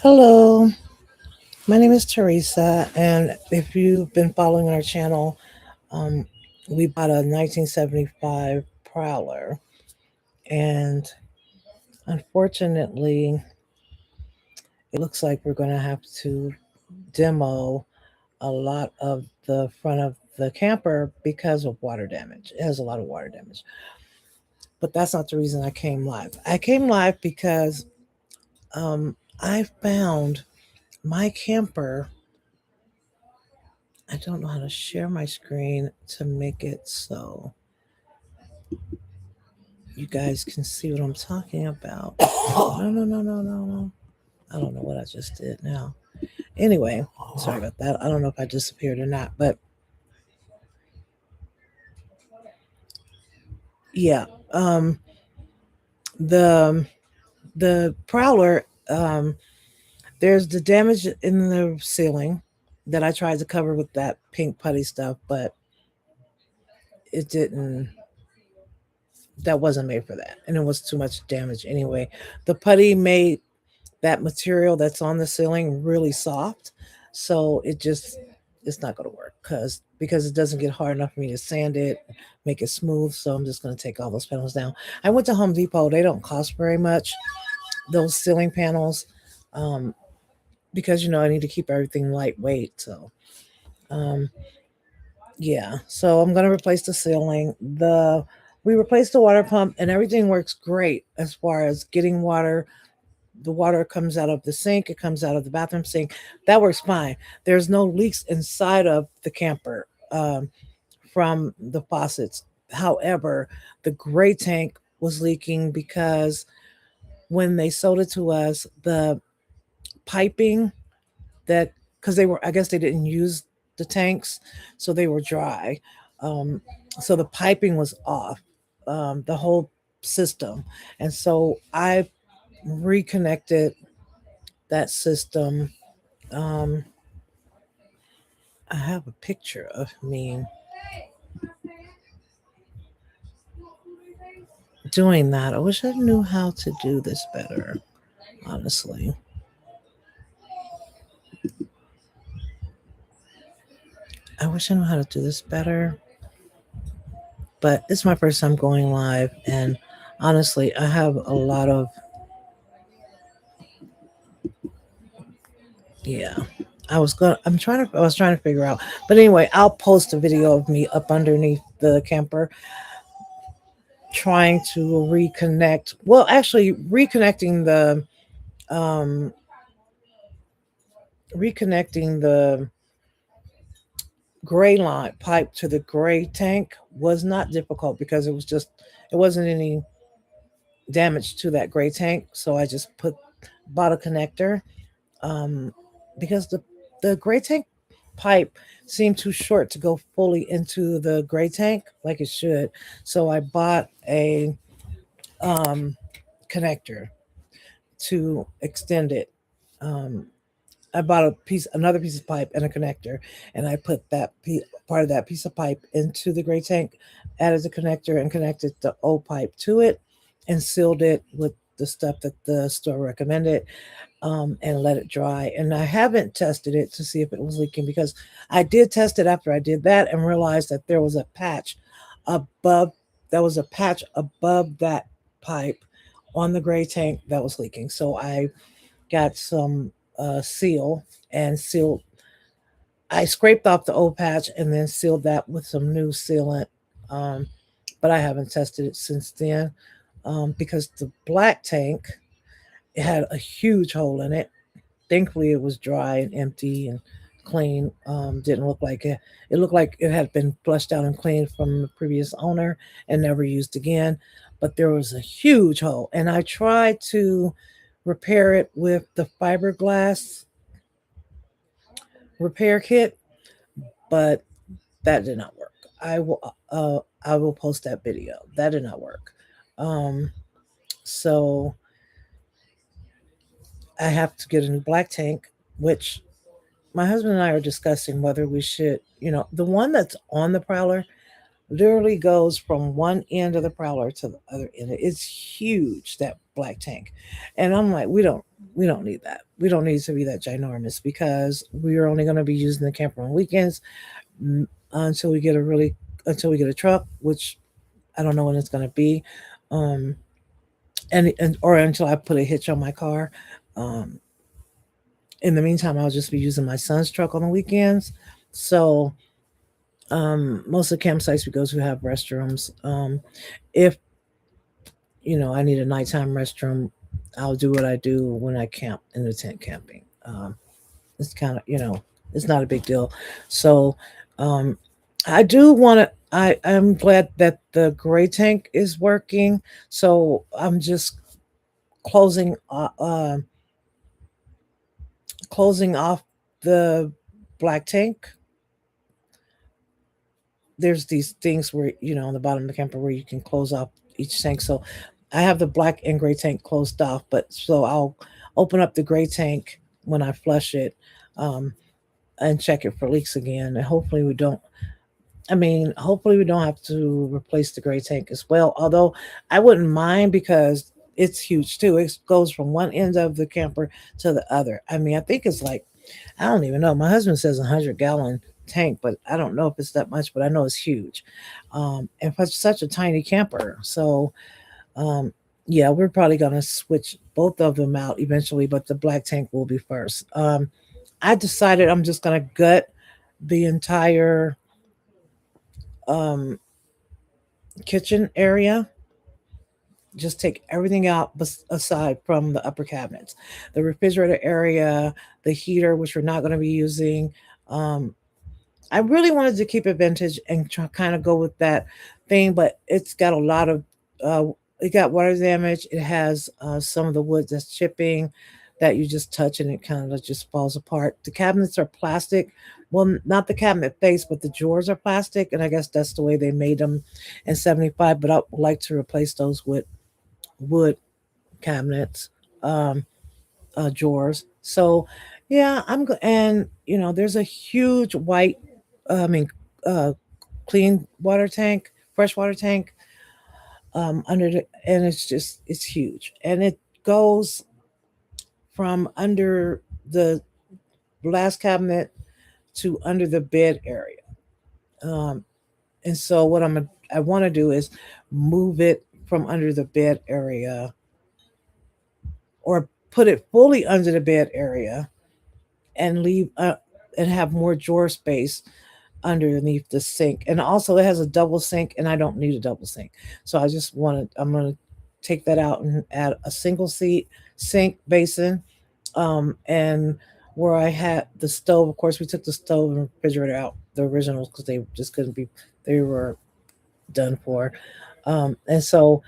Hello, my name is Teresa, and if you've been following our channel, um, we bought a 1975 Prowler, and unfortunately, it looks like we're going to have to demo a lot of the front of the camper because of water damage. It has a lot of water damage, but that's not the reason I came live. I came live because I found my camper. I don't know how to share my screen to make it so you guys can see what I'm talking about. No, no, no, no, no, no. I don't know what I just did now. Anyway, sorry about that. I don't know if I disappeared or not, but yeah. The the Prowler, there's the damage in the ceiling that I tried to cover with that pink putty stuff, but it didn't. That wasn't made for that, and it was too much damage anyway. The putty made that material that's on the ceiling really soft, so it's not going to work because it doesn't get hard enough for me to sand it, make it smooth. So I'm just going to take all those panels down. I went to Home Depot. They don't cost very much, those ceiling panels, um, because I need to keep everything lightweight. So um, yeah, so I'm going to replace the ceiling. The We replaced the water pump, and everything works great as far as getting water. The water comes out of the sink, it comes out of the bathroom sink. That works fine. There's no leaks inside of the camper, from the faucets. However, the gray tank was leaking because when they sold it to us, the piping that, because I guess they didn't use the tanks, so they were dry. Um, so the piping was off, the whole system. And so I reconnected that system. Um, I have a picture of me doing that. I wish I knew how to do this better, honestly. I wish I knew how to do this better, but it's my first time going live, and honestly, I have a lot of, yeah. I was trying to figure out. But anyway, I'll post a video of me up underneath the camper trying to reconnect. Well, actually reconnecting um the gray line pipe to the gray tank was not difficult because it wasn't any damage to that gray tank. So I just bought a connector, um, because the gray tank pipe seemed too short to go fully into the gray tank like it should. So I bought a um, connector to extend it. Um, I bought another piece of pipe and a connector, and I put part of that piece of pipe into the gray tank, added the connector, and connected the old pipe to it, and sealed it with the stuff that the store recommended, and let it dry. And I haven't tested it to see if it was leaking because I did test it after I did that and realized that above there was a patch above that pipe on the gray tank that was leaking. So I got some seal and sealed. I scraped off the old patch and then sealed that with some new sealant. Um, but I haven't tested it since then, because the black tank, it had a huge hole in it. Thankfully, it was dry and empty and clean. Didn't look like it. It looked like it had been flushed out and cleaned from the previous owner and never used again. But there was a huge hole, and I tried to repair it with the fiberglass repair kit, but that did not work. I will I will post that video. That did not work. Um, so I have to get a new black tank, which my husband and I are discussing whether we should, the one that's on the Prowler, literally goes from one end of the Prowler to the other end. It's huge, that black tank. And I'm like, we don't need that. We don't need to be that ginormous because we are only going to be using the camper on weekends, mm, until we get a really until we get a truck, which I don't know when it's going to be. Um, and or until I put a hitch on my car. Um, in the meantime, I'll just be using my son's truck on the weekends. So most of the campsites we go to have restrooms. If I need a nighttime restroom, I'll do what I do when I camp in the tent camping. It's kind of it's not a big deal. So um, I do want to. I'm glad that the gray tank is working. So I'm just closing closing off the black tank. There's these things where on the bottom of the camper where you can close off each tank. So I have the black and gray tank closed off, but so I'll open up the gray tank when I flush it, um, and check it for leaks again. And hopefully we don't. I mean, hopefully we don't have to replace the gray tank as well. Although I wouldn't mind because it's huge too. It goes from one end of the camper to the other. I mean, I think it's like I don't even know. My husband says 100-gallon tank, but I don't know if it's that much. But I know it's huge, and for such a tiny camper. So um, yeah, we're probably gonna switch both of them out eventually, but the black tank will be first. I decided I'm just gonna gut the entire um, kitchen area, just take everything out aside from the upper cabinets, the refrigerator area, the heater, which we're not going to be using. um, I really wanted to keep it vintage and try, kind of go with that thing, but it's got a lot of uh, it got water damage. It has some of the wood that's chipping that you just touch and it kind of just falls apart. The cabinets are plastic. Well, not the cabinet face, but the drawers are plastic, and I guess that's the way they made them in '75. But I would like to replace those with wood cabinets, um, drawers. So, yeah, and there's a huge white, I mean, uh, clean water tank, fresh water tank, under and it's huge, and it goes from under the last cabinet to under the bed area. Um, and so I want to do is move it from under the bed area, or put it fully under the bed area and leave and have more drawer space underneath the sink. And also it has a double sink and I don't need a double sink. So I'm going to take that out and add a single seat sink basin, and where I had the stove, of course we took the stove and refrigerator out, the originals, because they just couldn't be, they were done for. And so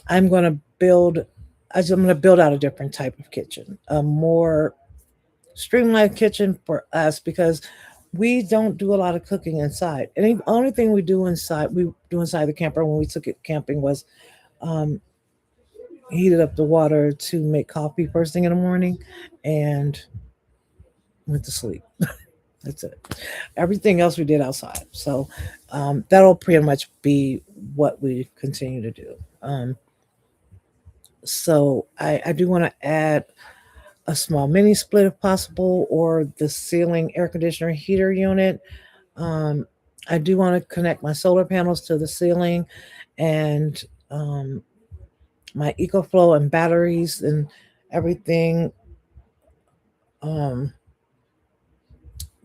I'm going to build I'm going to build out a different type of kitchen, a more streamlined kitchen for us, because we don't do a lot of cooking inside. And the only thing we do inside the camper when we took it camping was um, heated up the water to make coffee first thing in the morning and went to sleep. That's it. Everything else we did outside. So that'll pretty much be what we continue to do. Um, so I do want to add a small mini split if possible, or the ceiling air conditioner heater unit. Um, I do want to connect my solar panels to the ceiling, and um, my EcoFlow and batteries and everything, um,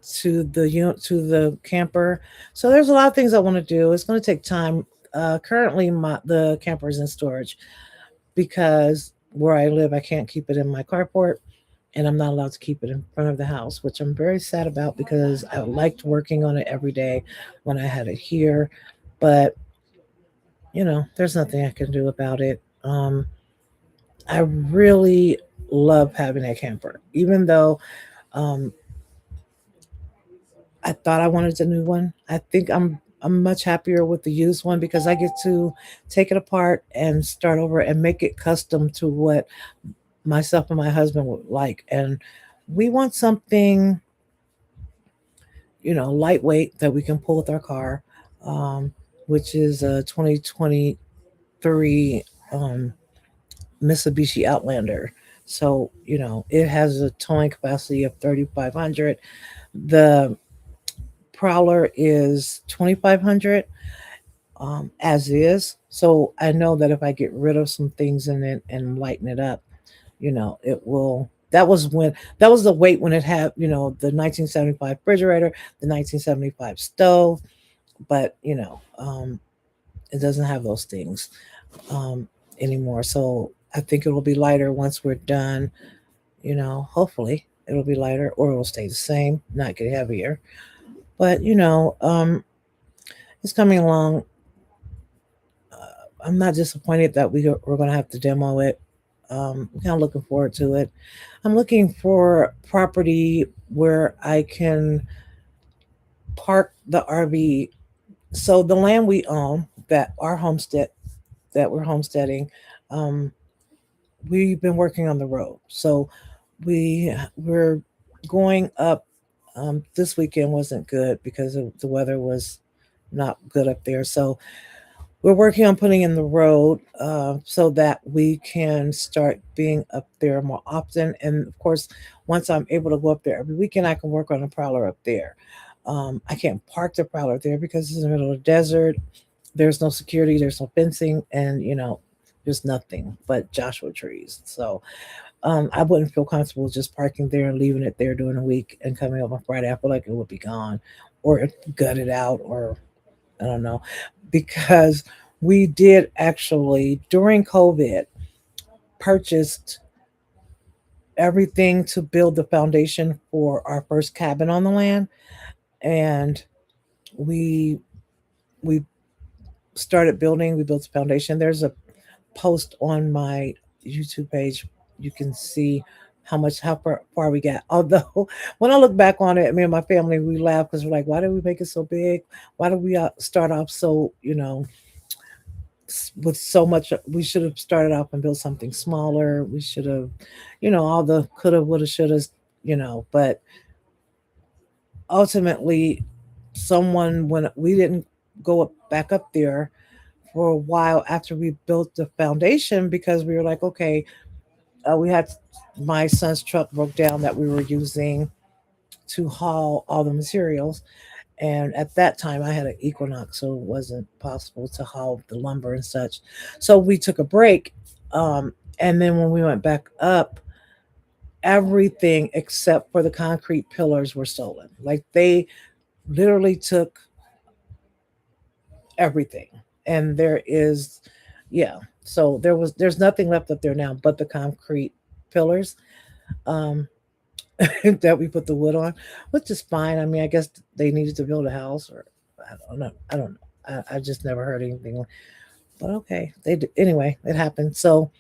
to the camper. So there's a lot of things I want to do. It's going to take time. Currently, the camper is in storage because where I live, I can't keep it in my carport, and I'm not allowed to keep it in front of the house, which I'm very sad about because I liked working on it every day when I had it here. But there's nothing I can do about it. I really love having a camper, even though um, I thought I wanted a new one. I think I'm much happier with the used one because I get to take it apart and start over and make it custom to what myself and my husband would like. And we want something lightweight that we can pull with our car. um, which is a 2023 um, Mitsubishi Outlander. So, it has a towing capacity of 3,500. The Prowler is 2,500 as is. So I know that if I get rid of some things in it and lighten it up, it will. That was the weight when it had, the 1975 refrigerator, the 1975 stove, but it doesn't have those things um, anymore. So I think it will be lighter once we're done. Hopefully it'll be lighter or it'll stay the same, not get heavier. But it's coming along. I'm not disappointed that we're going to have to demo it. I'm kind of looking forward to it. I'm looking for property where I can park the RV. So the land we own, that we're homesteading, um, we've been working on the road. So we're going up. This weekend wasn't good because the weather was not good up there. So we're working on putting in the road so that we can start being up there more often. And of course, once I'm able to go up there every weekend, I can work on a prowler up there. I can't park the prowler there because it's in the middle of the desert. There's no security, there's no fencing, and there's nothing but Joshua trees. So I wouldn't feel comfortable just parking there and leaving it there during the week and coming up on Friday. I feel like it would be gone or gutted out or I don't know, because we did actually during COVID purchased everything to build the foundation for our first cabin on the land, and we we started building. We built the foundation. There's a post on my YouTube page. You can see how far we got. Although when I look back on it, me and my family we laugh because we're like, why did we make it so big? Why did we start off so with so much? We should have started off and built something smaller. We should have, all the coulda, woulda, shoulda, but ultimately someone when we didn't go back up there for a while after we built the foundation because we were like, okay, we had my son's truck broke down that we were using to haul all the materials. And at that time, I had an Equinox, so it wasn't possible to haul the lumber and such. So we took a break. Um, and then when we went back up, everything except for the concrete pillars were stolen. Like they literally took everything. And yeah. So there's nothing left up there now but the concrete pillars um, that we put the wood on, which is fine. I mean, I guess they needed to build a house, or I don't know. I don't know. I just never heard anything. But okay, anyway. It happened. So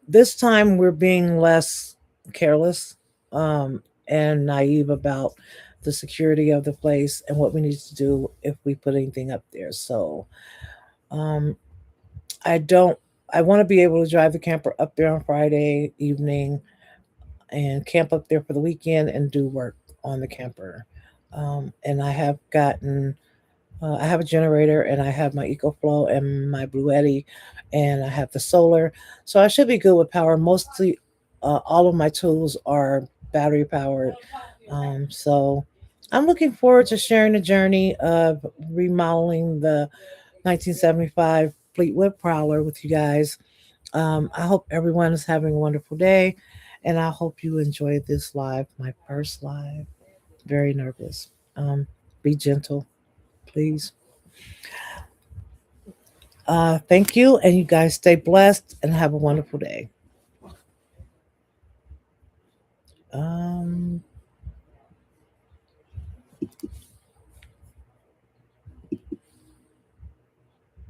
this time we're being less careless um, and naive about the security of the place and what we need to do if we put anything up there. So um, I don't. I want to be able to drive the camper up there on Friday evening and camp up there for the weekend and do work on the camper. And I have a generator and I have my EcoFlow and my Bluetti and I have the solar. So I should be good with power. Mostly all of my tools are battery powered. So I'm looking forward to sharing the journey of remodeling the 1975 Fleetwood Prowler with you guys. I hope everyone is having a wonderful day, and I hope you enjoyed this live, my first live. Very nervous. Be gentle, please. Thank you, and you guys stay blessed and have a wonderful day.